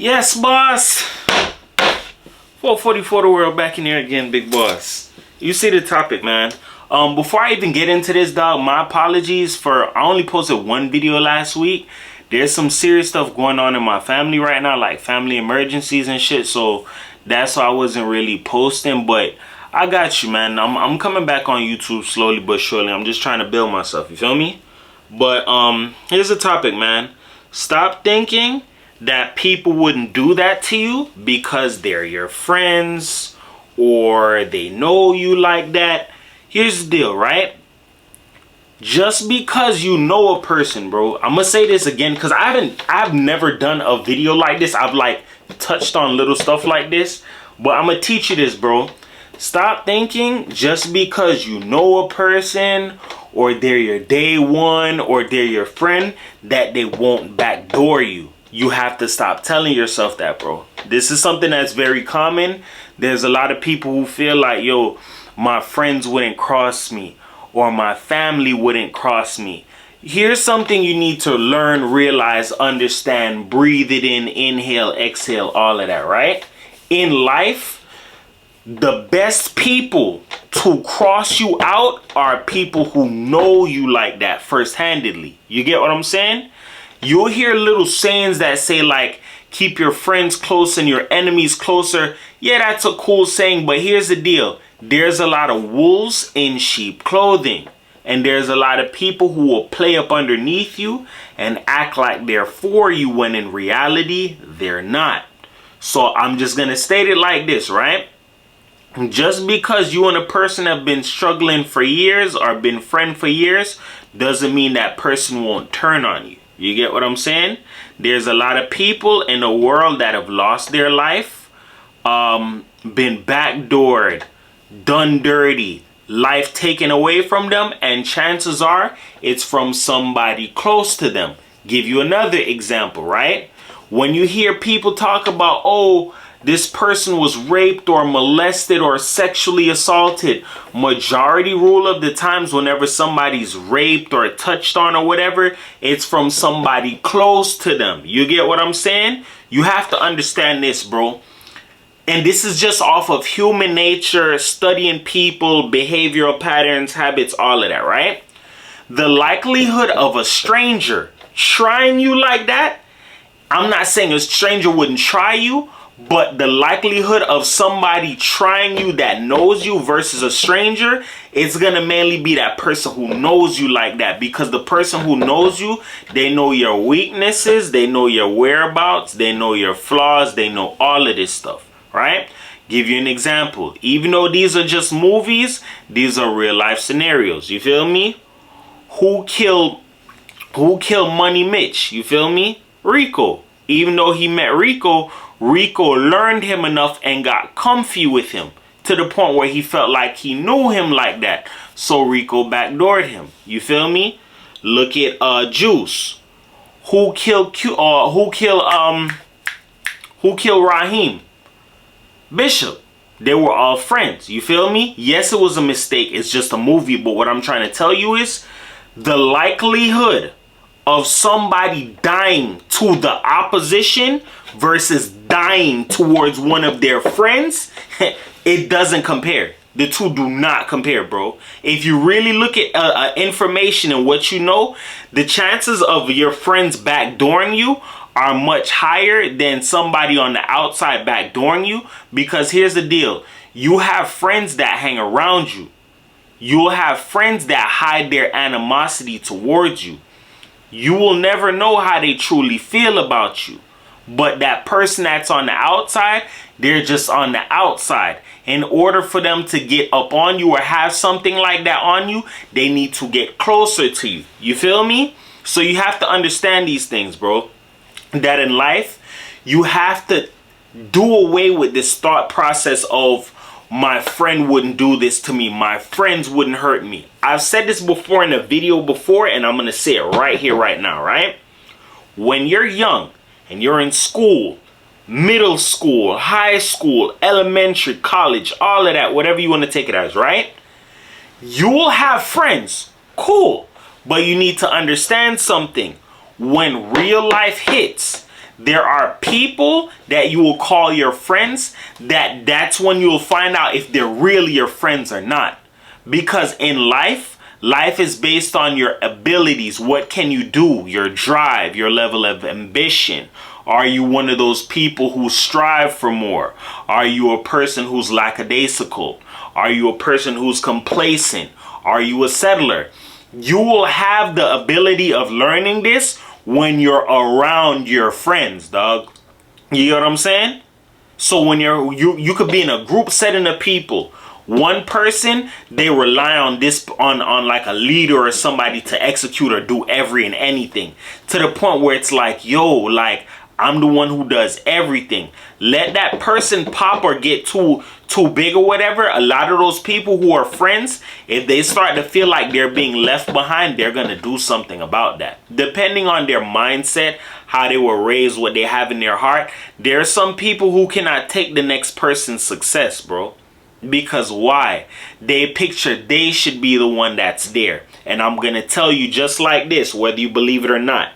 Yes, boss. 444 the world back in here again, big boss. You see the topic, man. Before I even get into this, dog, my apologies for I only posted one video last week. There's some serious stuff going on in my family right now, like family emergencies and shit. So that's why I wasn't really posting, but I got you, man. I'm coming back on YouTube slowly but surely. I'm just trying to build myself, you feel me? But here's the topic, man. Stop thinking that people wouldn't do that to you because they're your friends or they know you like that. Here's the deal, right? Just because you know a person, bro, I'm gonna say this again because I've never done a video like this. I've like touched on little stuff like this, but I'm gonna teach you this, bro. Stop thinking just because you know a person or they're your day one or they're your friend that they won't backdoor you. You have to stop telling yourself that, bro. This is something that's very common. There's a lot of people who feel like, yo, my friends wouldn't cross me or my family wouldn't cross me. Here's something you need to learn, realize, understand, breathe it in, inhale, exhale, all of that, right? In life, the best people to cross you out are people who know you like that first-handedly. You get what I'm saying? You'll hear little sayings that say like, keep your friends close and your enemies closer. Yeah, that's a cool saying, but here's the deal. There's a lot of wolves in sheep clothing. And there's a lot of people who will play up underneath you and act like they're for you when in reality, they're not. So I'm just going to state it like this, right? Just because you and a person have been struggling for years or been friends for years doesn't mean that person won't turn on you. You get what I'm saying? There's a lot of people in the world that have lost their life, been backdoored, done dirty, life taken away from them, and chances are it's from somebody close to them. Give you another example, right? When you hear people talk about, oh, this person was raped or molested or sexually assaulted, majority rule of the times whenever somebody's raped or touched on or whatever, it's from somebody close to them. You get what I'm saying? You have to understand this, bro. And this is just off of human nature, studying people, behavioral patterns, habits, all of that, right? The likelihood of a stranger trying you like that, I'm not saying a stranger wouldn't try you, but the likelihood of somebody trying you that knows you versus a stranger, it's going to mainly be that person who knows you like that. Because the person who knows you, they know your weaknesses, they know your whereabouts, they know your flaws, they know all of this stuff, right? Give you an example. Even though these are just movies, these are real life scenarios. You feel me? Who killed Money Mitch? You feel me? Rico. Even though he met Rico, Rico learned him enough and got comfy with him to the point where he felt like he knew him like that. So Rico backdoored him. You feel me? Look at Juice. Who killed Raheem? Bishop. They were all friends. You feel me? Yes, it was a mistake. It's just a movie. But what I'm trying to tell you is the likelihood of somebody dying to the opposition versus dying towards one of their friends, it doesn't compare. The two do not compare, bro. If you really look at information and what you know, the chances of your friends backdooring you are much higher than somebody on the outside backdooring you. Because here's the deal. You have friends that hang around you. You'll have friends that hide their animosity towards you. You will never know how they truly feel about you. But that person that's on the outside, they're just on the outside. In order for them to get up on you or have something like that on you, they need to get closer to you. You feel me? So you have to understand these things, bro. That in life, you have to do away with this thought process of, my friend wouldn't do this to me. My friends wouldn't hurt me. I've said this before in a video before, and I'm going to say it right here, right now, right? When you're young and you're in school, middle school, high school, elementary, college, all of that, whatever you want to take it as, right? You will have friends. Cool. But you need to understand something. When real life hits, There are people that you will call your friends that's when you'll find out if they're really your friends or not. Because in life is based on your abilities. What can you do? Your drive, your level of ambition. Are you one of those people who strive for more? Are you a person who's lackadaisical? Are you a person who's complacent? Are you a settler? You will have the ability of learning this when you're around your friends, dog. You know what I'm saying? So when you could be in a group setting of people. One person, they rely on this on like a leader or somebody to execute or do every and anything, to the point where it's like, yo, like, I'm the one who does everything. Let that person pop or get too big or whatever. A lot of those people who are friends, if they start to feel like they're being left behind, they're going to do something about that. Depending on their mindset, how they were raised, what they have in their heart, there are some people who cannot take the next person's success, bro. Because why? They picture they should be the one that's there. And I'm going to tell you just like this, whether you believe it or not.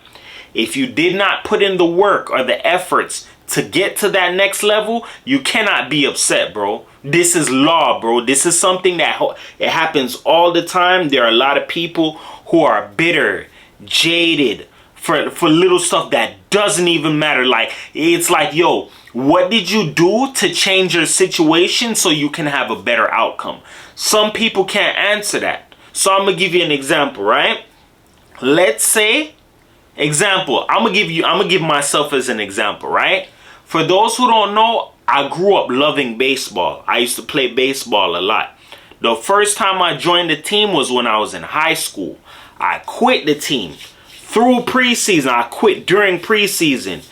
If you did not put in the work or the efforts to get to that next level, you cannot be upset, bro. This is law, bro. This is something that it happens all the time. There are a lot of people who are bitter, jaded for little stuff that doesn't even matter. Like, it's like, yo, what did you do to change your situation so you can have a better outcome? Some people can't answer that. So I'm going to give you an example, right? Let's say, example, I'm gonna give myself as an example, right? For those who don't know, I grew up loving baseball. I used to play baseball a lot. The first time I joined the team was when I was in high school. I quit the team through preseason. I quit during preseason.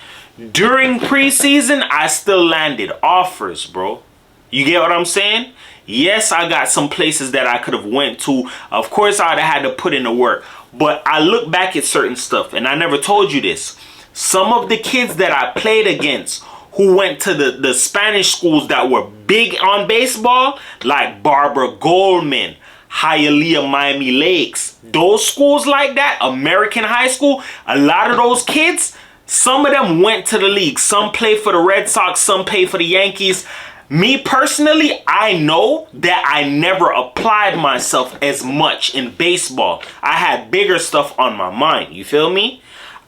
During preseason, I still landed offers, bro. You get what I'm saying? Yes, I got some places that I could have went to. Of course, I would have had to put in the work. But I look back at certain stuff, and I never told you this. Some of the kids that I played against who went to the Spanish schools that were big on baseball, like Barbara Goldman, Hialeah, Miami Lakes, those schools like that, American high school, a lot of those kids, some of them went to the league. Some played for the Red Sox, some played for the Yankees. Me personally, I know that I never applied myself as much in baseball. I had bigger stuff on my mind. You feel me?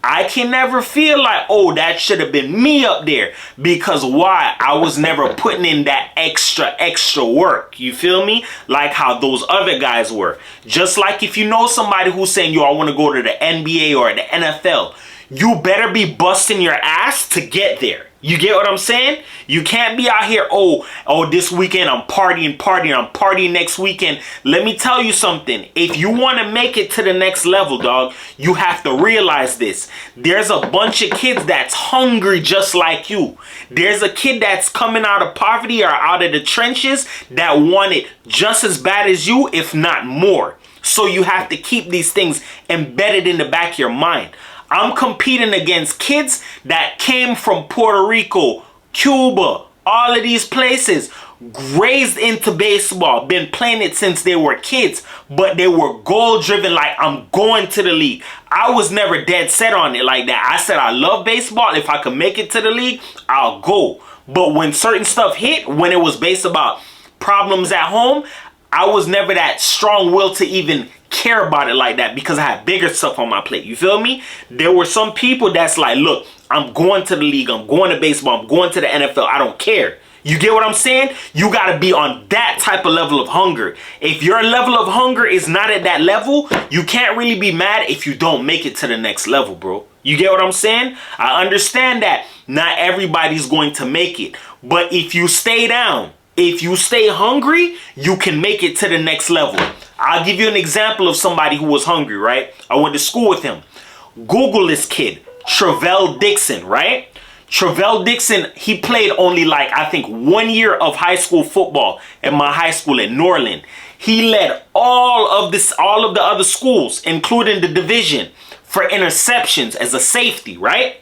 I can never feel like, oh, that should have been me up there. Because why? I was never putting in that extra work. You feel me? Like how those other guys were. Just like if you know somebody who's saying, yo, I want to go to the NBA or the NFL. You better be busting your ass to get there. You get what I'm saying? You can't be out here, oh, this weekend I'm partying next weekend. Let me tell you something. If you want to make it to the next level, dog, you have to realize this. There's a bunch of kids that's hungry just like you. There's a kid that's coming out of poverty or out of the trenches that want it just as bad as you, if not more. So you have to keep these things embedded in the back of your mind. I'm competing against kids that came from Puerto Rico, Cuba, all of these places, raised into baseball, been playing it since they were kids, but they were goal driven, like, I'm going to the league. I was never dead set on it like that. I said I love baseball. If I could make it to the league, I'll go. But when certain stuff hit, when it was based about problems at home, I was never that strong-willed to even care about it like that because I had bigger stuff on my plate. You feel me? There were some people that's like, look, I'm going to the league. I'm going to baseball. I'm going to the NFL. I don't care. You get what I'm saying? You got to be on that type of level of hunger. If your level of hunger is not at that level, you can't really be mad if you don't make it to the next level, bro. You get what I'm saying? I understand that not everybody's going to make it. But if you stay down, if you stay hungry, you can make it to the next level. I'll give you an example of somebody who was hungry, right? I went to school with him. Google this kid, Travell Dixon, right? Travell Dixon, he played only like, I think, 1 year of high school football at my high school in Norland. He led all of the other schools, including the division, for interceptions as a safety, right?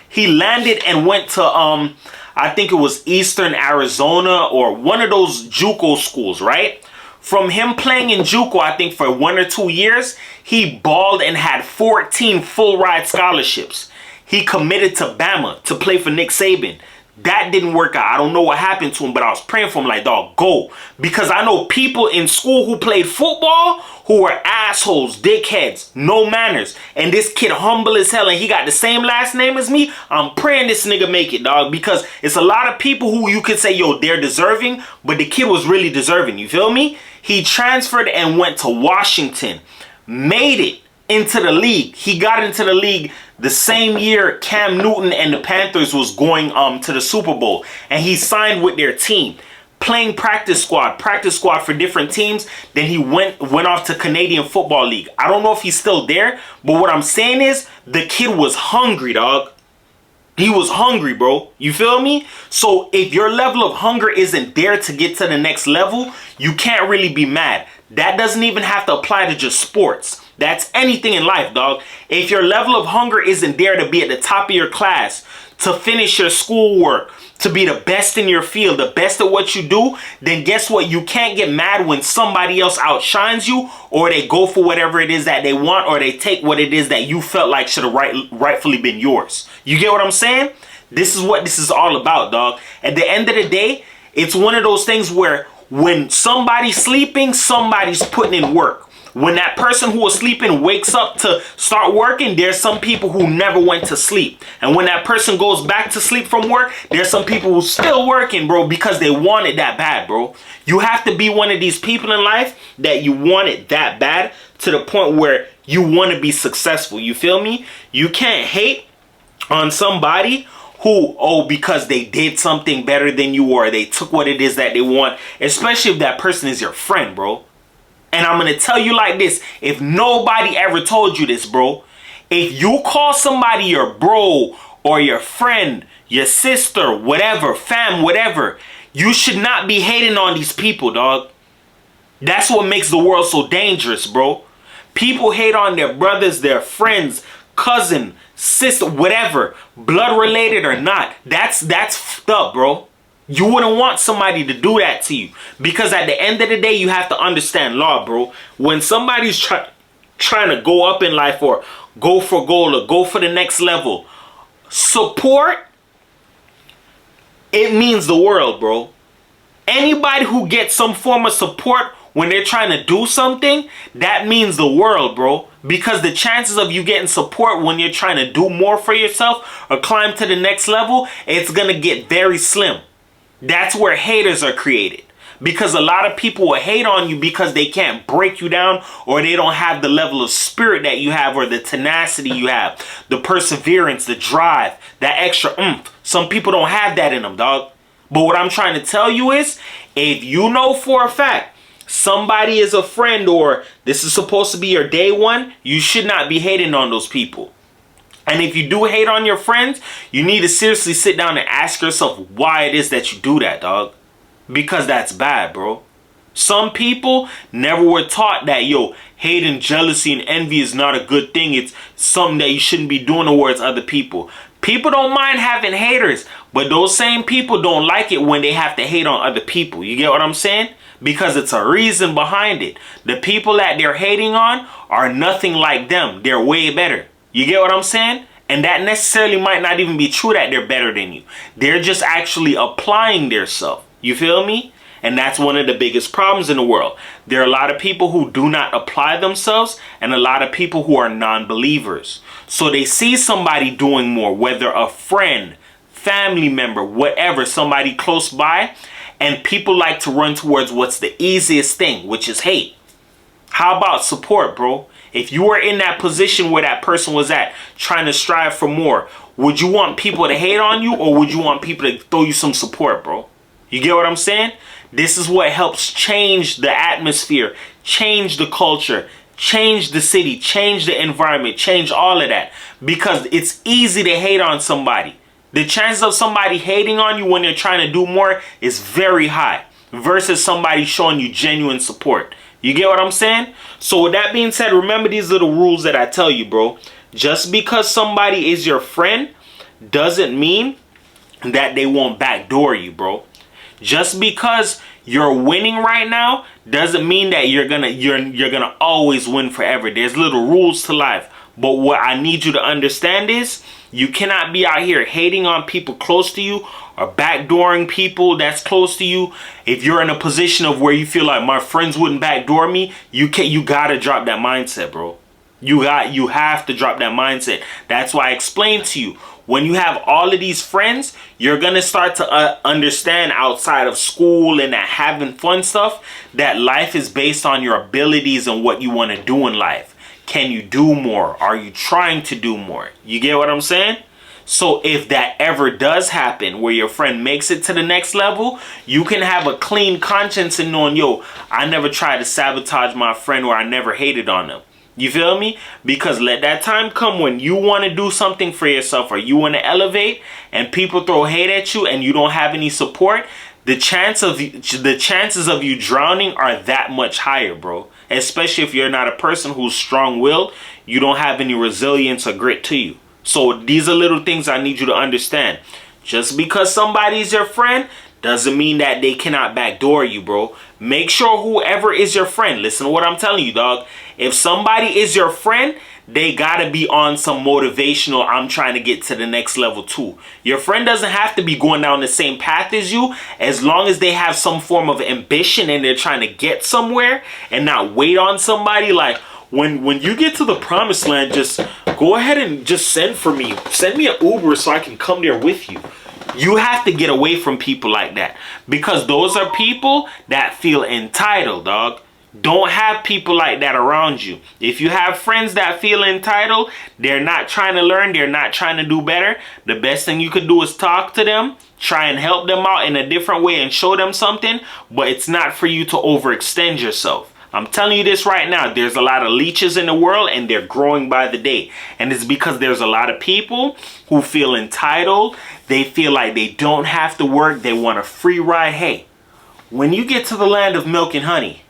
He landed and went to, I think it was Eastern Arizona or one of those JUCO schools, right? From him playing in JUCO, I think for 1 or 2 years, he balled and had 14 full ride scholarships. he committed to Bama to play for Nick Saban. That didn't work out. I don't know what happened to him, but I was praying for him like, dog, go. Because I know people in school who played football who were assholes, dickheads, no manners. And this kid humble as hell and he got the same last name as me. I'm praying this nigga make it, dog. Because it's a lot of people who you could say, yo, they're deserving. But the kid was really deserving, you feel me? He transferred and went to Washington. Made it into the league. He got into the league the same year Cam Newton and the Panthers was going to the Super Bowl, and he signed with their team, playing practice squad for different teams. Then he went off to Canadian Football League. I don't know if he's still there, but what I'm saying is the kid was hungry, dog. He was hungry, bro. You feel me? So if your level of hunger isn't there to get to the next level, you can't really be mad. That doesn't even have to apply to just sports. That's anything in life, dog. If your level of hunger isn't there to be at the top of your class, to finish your schoolwork, to be the best in your field, the best at what you do, then guess what? You can't get mad when somebody else outshines you, or they go for whatever it is that they want, or they take what it is that you felt like should have rightfully been yours. You get what I'm saying? This is what this is all about, dog. At the end of the day, it's one of those things where when somebody's sleeping, somebody's putting in work. When that person who was sleeping wakes up to start working, there's some people who never went to sleep. And when that person goes back to sleep from work, there's some people who still working, bro, because they want it that bad, bro. You have to be one of these people in life that you want it that bad to the point where you want to be successful. You feel me? You can't hate on somebody who, because they did something better than you, or they took what it is that they want, especially if that person is your friend, bro. And I'm going to tell you like this, if nobody ever told you this, bro, if you call somebody your bro or your friend, your sister, whatever, fam, whatever, you should not be hating on these people, dog. That's what makes the world so dangerous, bro. People hate on their brothers, their friends, cousin, sister, whatever, blood related or not. That's fucked up, bro. You wouldn't want somebody to do that to you, because at the end of the day, you have to understand law, bro. When somebody's trying to go up in life or go for goal or go for the next level, support, it means the world, bro. Anybody who gets some form of support when they're trying to do something, that means the world, bro. Because the chances of you getting support when you're trying to do more for yourself or climb to the next level, it's going to get very slim. That's where haters are created. Because a lot of people will hate on you because they can't break you down, or they don't have the level of spirit that you have, or the tenacity you have, the perseverance, the drive, that extra oomph. Some people don't have that in them, dog. But what I'm trying to tell you is, if you know for a fact somebody is a friend, or this is supposed to be your day one, you should not be hating on those people. And if you do hate on your friends, you need to seriously sit down and ask yourself why it is that you do that, dog. Because that's bad, bro. Some people never were taught that, hate and jealousy and envy is not a good thing. It's something that you shouldn't be doing towards other people. People don't mind having haters, but those same people don't like it when they have to hate on other people. You get what I'm saying? Because it's a reason behind it. The people that they're hating on are nothing like them. They're way better. You get what I'm saying? And that necessarily might not even be true that they're better than you. They're just actually applying their self. You feel me? And that's one of the biggest problems in the world. There are a lot of people who do not apply themselves, and a lot of people who are non-believers. So they see somebody doing more, whether a friend, family member, whatever, somebody close by, and people like to run towards what's the easiest thing, which is hate. How about support, bro? If you were in that position where that person was at, trying to strive for more, would you want people to hate on you, or would you want people to throw you some support, bro? You get what I'm saying? This is what helps change the atmosphere, change the culture, change the city, change the environment, change all of that. Because it's easy to hate on somebody. The chances of somebody hating on you when they're trying to do more is very high, versus somebody showing you genuine support. You get what I'm saying? So with that being said, remember these little rules that I tell you, bro. Just because somebody is your friend doesn't mean that they won't backdoor you, bro. Just because you're winning right now doesn't mean that you're gonna always win forever. There's little rules to life. But what I need you to understand is you cannot be out here hating on people close to you or backdooring people that's close to you. If you're in a position of where you feel like my friends wouldn't backdoor me, you gotta drop that mindset, bro. You have to drop that mindset. That's why I explained to you, when you have all of these friends, you're gonna start to understand outside of school and that having fun stuff, that life is based on your abilities and what you want to do in life. Can you do more? Are you trying to do more? You get what I'm saying? So if that ever does happen where your friend makes it to the next level, you can have a clean conscience and knowing, yo, I never tried to sabotage my friend, or I never hated on them. You feel me? Because let that time come when you want to do something for yourself, or you want to elevate, and people throw hate at you and you don't have any support, the chances of you drowning are that much higher, bro. Especially if you're not a person who's strong-willed, you don't have any resilience or grit to you. So these are little things I need you to understand. Just because somebody's your friend doesn't mean that they cannot backdoor you, bro. Make sure whoever is your friend, listen to what I'm telling you, dog. If somebody is your friend, they gotta be on some motivational, I'm trying to get to the next level too. Your friend doesn't have to be going down the same path as you, as long as they have some form of ambition and they're trying to get somewhere and not wait on somebody. Like when you get to the promised land, just go ahead and just send me an Uber so I can come there with you. You have to get away from people like that, because those are people that feel entitled, dog. Don't have people like that around you. If you have friends that feel entitled, they're not trying to learn, they're not trying to do better, the best thing you could do is talk to them, try and help them out in a different way and show them something, but it's not for you to overextend yourself. I'm telling you this right now, there's a lot of leeches in the world and they're growing by the day. And it's because there's a lot of people who feel entitled. They feel like they don't have to work. They want a free ride. Hey, when you get to the land of milk and honey,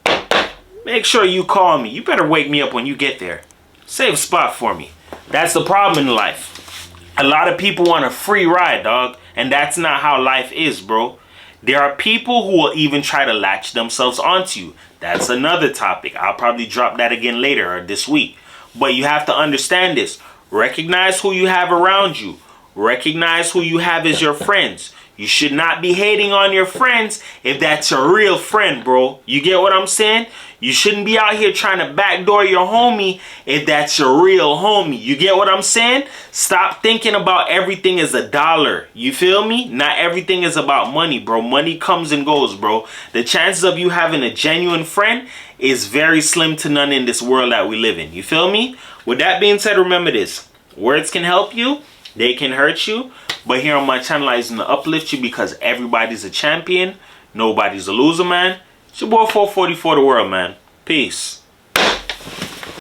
make sure you call me. You better wake me up when you get there. Save a spot for me. That's the problem in life. A lot of people want a free ride, dog. And that's not how life is, bro. There are people who will even try to latch themselves onto you. That's another topic. I'll probably drop that again later or this week. But you have to understand this. Recognize who you have around you. Recognize who you have as your friends. You should not be hating on your friends if that's your real friend, bro. You get what I'm saying? You shouldn't be out here trying to backdoor your homie if that's your real homie. You get what I'm saying? Stop thinking about everything as a dollar. You feel me? Not everything is about money, bro. Money comes and goes, bro. The chances of you having a genuine friend is very slim to none in this world that we live in. You feel me? With that being said, remember this. Words can help you. They can hurt you. But here on my channel, I using to uplift you, because everybody's a champion. Nobody's a loser, man. It's your boy 444 the world, man. Peace.